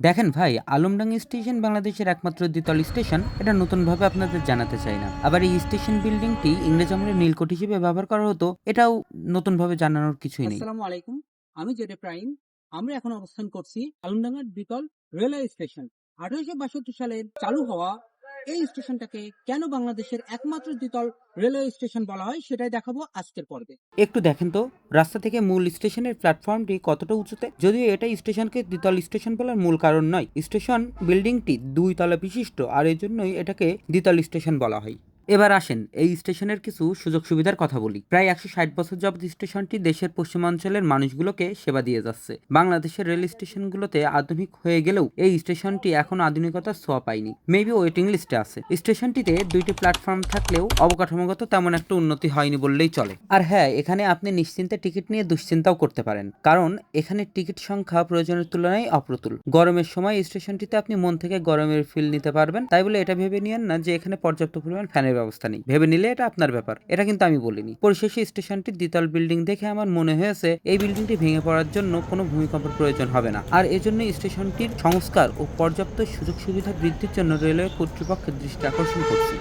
দেখেন ভাই, আলমডাঙ্গা স্টেশন বাংলাদেশের একমাত্র দ্বিতল স্টেশন। এটা নতুনভাবে আপনাদের জানাতে চাই না। আবার এই স্টেশন বিল্ডিংটি ইংরেজ আমলে নীলকুঠি হিসেবে ব্যবহার করা হতো, এটাও নতুনভাবে জানানোর কিছুই নেই। আসসালামু আলাইকুম। আমি জেডে প্রাইম। আমরা এখন অবস্থান করছি আলমডাঙ্গার দ্বিতল রেলওয়ে স্টেশন। 1862 সালে চালু হওয়া এই স্টেশনটাকে কেন বাংলাদেশের একমাত্র দ্বিতল রেলওয়ে স্টেশন বলা হয় সেটাই দেখাবো আজকের পর্বে। একটু দেখেন তো, রাস্তা থেকে মূল স্টেশনের প্ল্যাটফর্মটি কতটা উঁচুতে। যদিও এটা স্টেশনকে দ্বিতল স্টেশন বলার মূল কারণ নয়, স্টেশন বিল্ডিংটি 2 তলা বিশিষ্ট, আর এই জন্যই এটাকে দ্বিতল স্টেশন বলা হয়। এবার আসেন এই স্টেশনের কিছু সুযোগ সুবিধার কথা বলি। প্রায় 160 বছর যাবত স্টেশনটি দেশের পশ্চিমাঞ্চলের মানুষগুলোকে সেবা দিয়ে যাচ্ছে। বাংলাদেশের রেল স্টেশনগুলোতে আধুনিক হয়ে গেলেও এই স্টেশনটি এখনো আধুনিকতার ছোঁয়া পায়নি, মেবি ওয়েটিং লিস্টে আছে। স্টেশনটিতে 2টি প্ল্যাটফর্ম থাকলেও অবকাঠামোগত তেমন একটা উন্নতি হয়নি বললেই চলে। আর হ্যাঁ, এখানে আপনি নিশ্চিন্তে টিকিট নিয়ে দুশ্চিন্তাও করতে পারেন, কারণ এখানে টিকিট সংখ্যা প্রয়োজনের তুলনায় অপ্রতুল। গরমের সময় স্টেশনটিতে আপনি মন থেকে গরমের ফিল নিতে পারবেন, তাই বলে এটা ভেবে নিয়েন না যে এখানে পর্যাপ্ত পরিমাণ ফ্যানের ব্যবস্থা নেই। ভেবে নিলে এটা আপনার ব্যাপার, এটা কিন্তু আমি বলিনি। পরিশেষে স্টেশনটির দ্বিতল বিল্ডিং দেখে আমার মনে হয়েছে এই বিল্ডিংটি ভেঙে পড়ার জন্য কোনো ভূমিকম্পের প্রয়োজন হবে না, আর এজন্য স্টেশনটির সংস্কার ও পর্যাপ্ত সুযোগ সুবিধা বৃদ্ধির জন্য রেলওয়ে কর্তৃপক্ষের দৃষ্টি আকর্ষণ করছি।